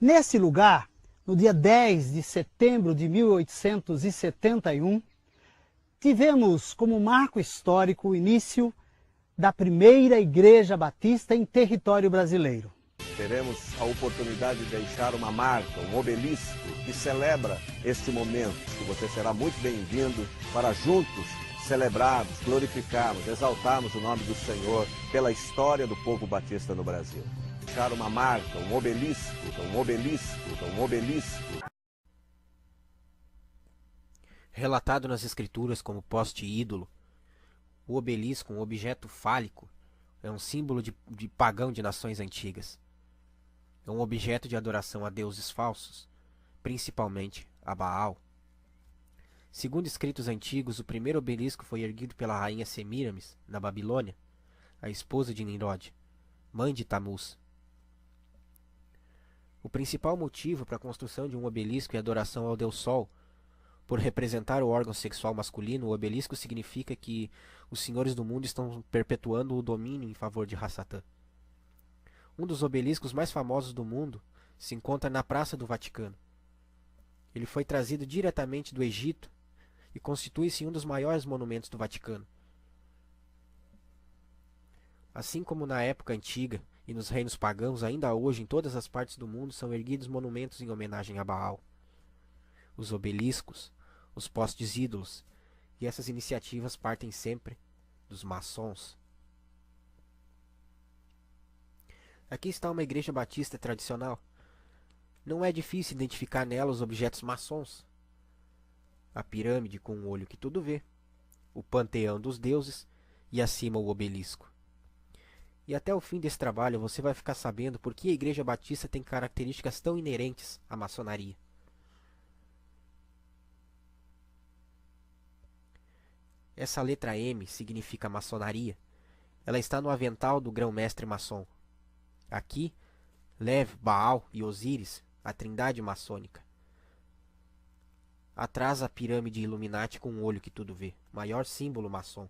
Nesse lugar, no dia 10 de setembro de 1871, tivemos como marco histórico o início da primeira Igreja Batista em território brasileiro. Teremos a oportunidade de deixar uma marca, um obelisco que celebra este momento, que você será muito bem-vindo para juntos celebrarmos, glorificarmos, exaltarmos o nome do Senhor pela história do povo batista no Brasil. Deixar uma marca, um obelisco, um obelisco, um obelisco. Relatado nas escrituras como poste ídolo, o obelisco, um objeto fálico, é um símbolo de pagão de nações antigas. É um objeto de adoração a deuses falsos, principalmente a Baal. Segundo escritos antigos, o primeiro obelisco foi erguido pela rainha Semíramis, na Babilônia, a esposa de Nimrod, mãe de Tamuz. O principal motivo para a construção de um obelisco é a adoração ao deus Sol. Por representar o órgão sexual masculino, o obelisco significa que os senhores do mundo estão perpetuando o domínio em favor de Ra-Satã. Um dos obeliscos mais famosos do mundo se encontra na Praça do Vaticano. Ele foi trazido diretamente do Egito e constitui-se um dos maiores monumentos do Vaticano. Assim como na época antiga e nos reinos pagãos, ainda hoje em todas as partes do mundo são erguidos monumentos em homenagem a Baal. Os obeliscos, os postes ídolos, e essas iniciativas partem sempre dos maçons. Aqui está uma igreja batista tradicional. Não é difícil identificar nela os objetos maçons. A pirâmide com um olho que tudo vê, o panteão dos deuses e acima o obelisco. E até o fim desse trabalho você vai ficar sabendo por que a igreja batista tem características tão inerentes à maçonaria. Essa letra M significa maçonaria. Ela está no avental do grão-mestre maçom. Aqui, Lev, Baal e Osíris, a trindade maçônica. Atrás a pirâmide Illuminati com um olho que tudo vê, maior símbolo maçom.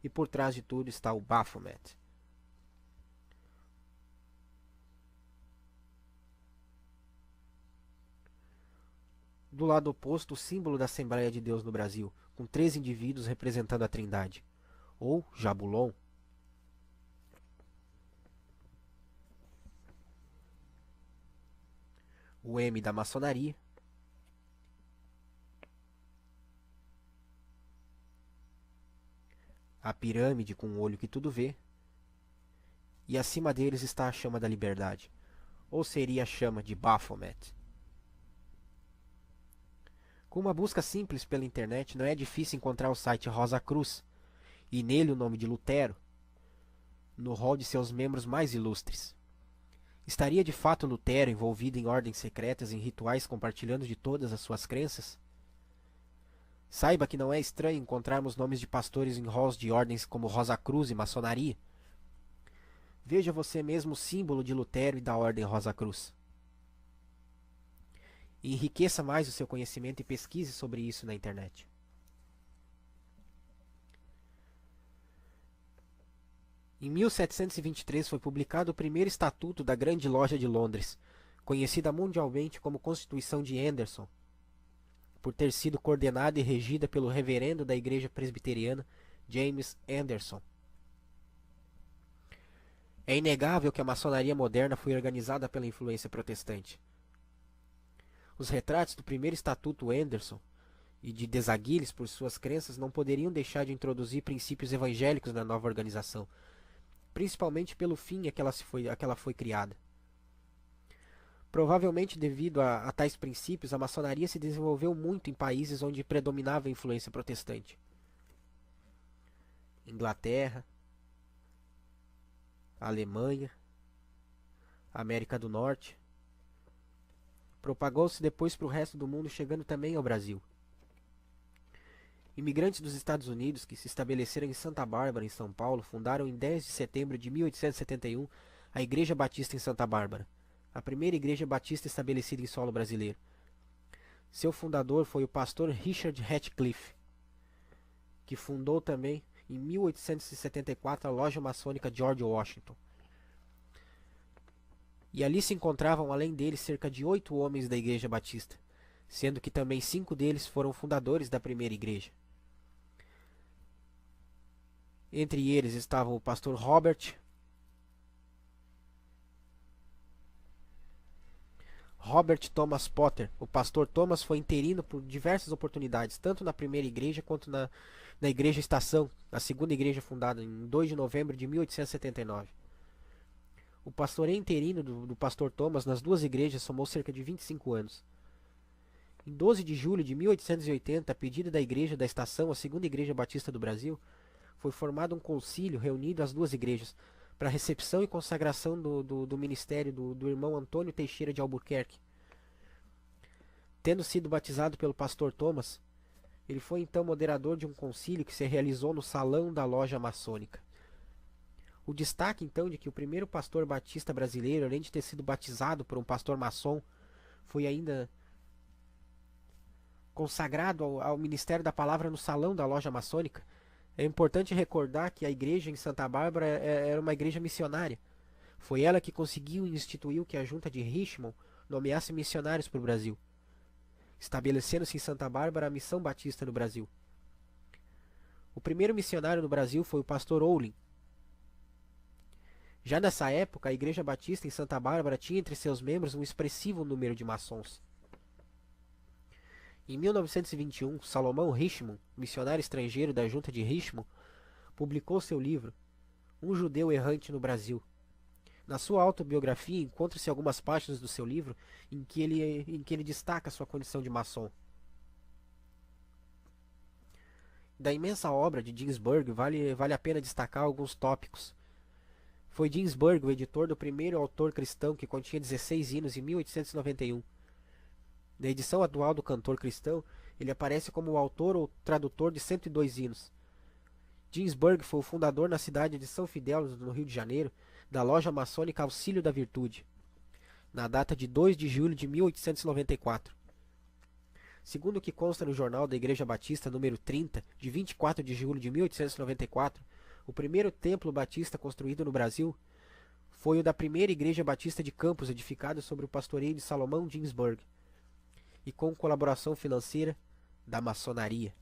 E por trás de tudo está o Baphomet. Do lado oposto, o símbolo da Assembleia de Deus no Brasil, com 3 indivíduos representando a Trindade, ou Jabulon. O M da maçonaria. A pirâmide com um olho que tudo vê. E acima deles está a chama da liberdade, ou seria a chama de Baphomet. Com uma busca simples pela internet, não é difícil encontrar o site Rosa Cruz, e nele o nome de Lutero, no rol de seus membros mais ilustres. Estaria de fato Lutero envolvido em ordens secretas, em rituais compartilhando de todas as suas crenças? Saiba que não é estranho encontrarmos nomes de pastores em halls de ordens como Rosa Cruz e maçonaria. Veja você mesmo o símbolo de Lutero e da ordem Rosa Cruz. E enriqueça mais o seu conhecimento e pesquise sobre isso na internet. Em 1723 foi publicado o primeiro estatuto da Grande Loja de Londres, conhecida mundialmente como Constituição de Anderson, por ter sido coordenada e regida pelo reverendo da Igreja Presbiteriana James Anderson. É inegável que a maçonaria moderna foi organizada pela influência protestante. Os retratos do primeiro estatuto Anderson e de Desaguiles por suas crenças não poderiam deixar de introduzir princípios evangélicos na nova organização, principalmente pelo fim a que ela foi criada. Provavelmente devido a tais princípios, a maçonaria se desenvolveu muito em países onde predominava a influência protestante. Inglaterra, Alemanha, América do Norte. Propagou-se depois para o resto do mundo, chegando também ao Brasil. Imigrantes dos Estados Unidos que se estabeleceram em Santa Bárbara, em São Paulo, fundaram em 10 de setembro de 1871 a Igreja Batista em Santa Bárbara, a primeira igreja batista estabelecida em solo brasileiro. Seu fundador foi o pastor Richard Ratcliffe, que fundou também, em 1874, a loja maçônica George Washington. E ali se encontravam, além deles, cerca de 8 homens da Igreja Batista, sendo que também 5 deles foram fundadores da primeira igreja. Entre eles estavam o pastor Robert Thomas Potter. O pastor Thomas foi interino por diversas oportunidades, tanto na primeira igreja quanto na Igreja Estação, a segunda igreja fundada em 2 de novembro de 1879. O pastoreio interino do pastor Thomas nas duas igrejas somou cerca de 25 anos. Em 12 de julho de 1880, a pedido da Igreja da Estação, a segunda igreja batista do Brasil, foi formado um concílio reunindo as duas igrejas para a recepção e consagração do ministério do irmão Antônio Teixeira de Albuquerque. Tendo sido batizado pelo pastor Thomas, ele foi então moderador de um concílio que se realizou no salão da loja maçônica. O destaque então de que o primeiro pastor batista brasileiro, além de ter sido batizado por um pastor maçom, foi ainda consagrado ao ministério da palavra no salão da loja maçônica. É importante recordar que a igreja em Santa Bárbara era uma igreja missionária. Foi ela que conseguiu e instituiu que a junta de Richmond nomeasse missionários para o Brasil, estabelecendo-se em Santa Bárbara a missão batista no Brasil. O primeiro missionário no Brasil foi o pastor Olin. Já nessa época, a Igreja Batista em Santa Bárbara tinha entre seus membros um expressivo número de maçons. Em 1921, Salomão Richmond, missionário estrangeiro da junta de Richmond, publicou seu livro, Um Judeu Errante no Brasil. Na sua autobiografia, encontram-se algumas páginas do seu livro em que ele destaca sua condição de maçom. Da imensa obra de Ginsburg, vale a pena destacar alguns tópicos. Foi Ginsburg o editor do primeiro autor cristão, que continha 16 hinos, em 1891. Na edição atual do Cantor Cristão, ele aparece como o autor ou tradutor de 102 hinos. Ginsburg foi o fundador na cidade de São Fidélis, no Rio de Janeiro, da loja maçônica Auxílio da Virtude, na data de 2 de julho de 1894. Segundo o que consta no Jornal da Igreja Batista, número 30, de 24 de julho de 1894, o primeiro templo batista construído no Brasil foi o da primeira Igreja Batista de Campos, edificado sobre o pastoreio de Salomão Ginsburg, e com colaboração financeira da maçonaria.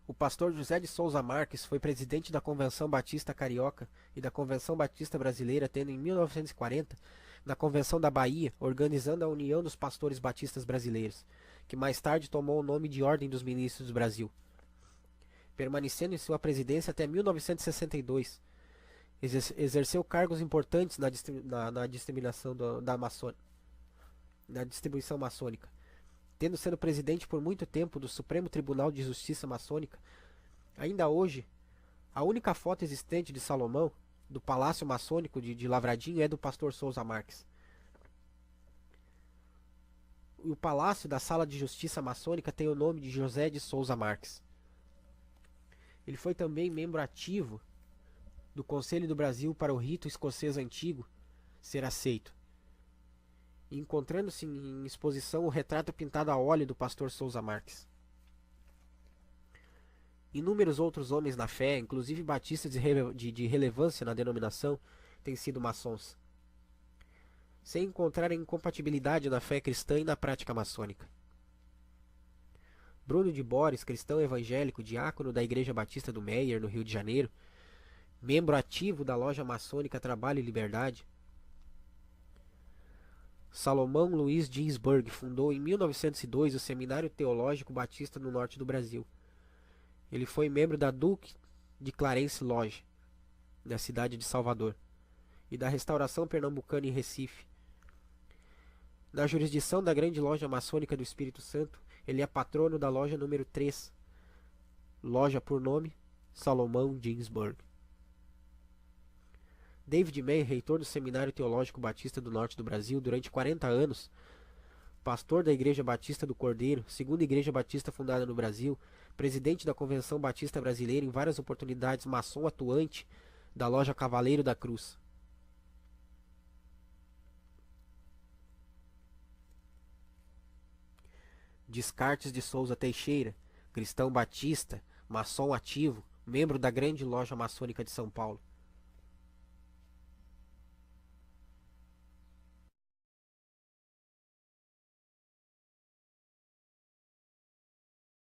O pastor José de Souza Marques foi presidente da Convenção Batista Carioca e da Convenção Batista Brasileira, tendo em 1940, na Convenção da Bahia, organizando a União dos Pastores Batistas Brasileiros, que mais tarde tomou o nome de Ordem dos Ministros do Brasil. Permanecendo em sua presidência até 1962, exerceu cargos importantes na distribuição maçônica, tendo sido presidente por muito tempo do Supremo Tribunal de Justiça Maçônica. Ainda hoje, a única foto existente de Salomão, do Palácio Maçônico de Lavradinho, é do pastor Souza Marques. E o Palácio da Sala de Justiça Maçônica tem o nome de José de Souza Marques. Ele foi também membro ativo do Conselho do Brasil para o Rito Escocês Antigo ser aceito, encontrando-se em exposição o retrato pintado a óleo do pastor Souza Marques. Inúmeros outros homens na fé, inclusive batistas de relevância na denominação, têm sido maçons, sem encontrarem incompatibilidade na fé cristã e na prática maçônica. Bruno de Borges, cristão evangélico, diácono da Igreja Batista do Meier, no Rio de Janeiro, membro ativo da loja maçônica Trabalho e Liberdade. Salomão Luiz Ginsburg fundou em 1902 o Seminário Teológico Batista no norte do Brasil. Ele foi membro da Duque de Clarence Lodge, na cidade de Salvador, e da Restauração Pernambucana em Recife. Na jurisdição da Grande Loja Maçônica do Espírito Santo, ele é patrono da loja número 3, loja por nome Salomão Ginsburg. David May, reitor do Seminário Teológico Batista do Norte do Brasil durante 40 anos, pastor da Igreja Batista do Cordeiro, segunda igreja batista fundada no Brasil, presidente da Convenção Batista Brasileira, em várias oportunidades maçom atuante da loja Cavaleiro da Cruz. Descartes de Souza Teixeira, cristão batista, maçom ativo, membro da grande loja maçônica de São Paulo.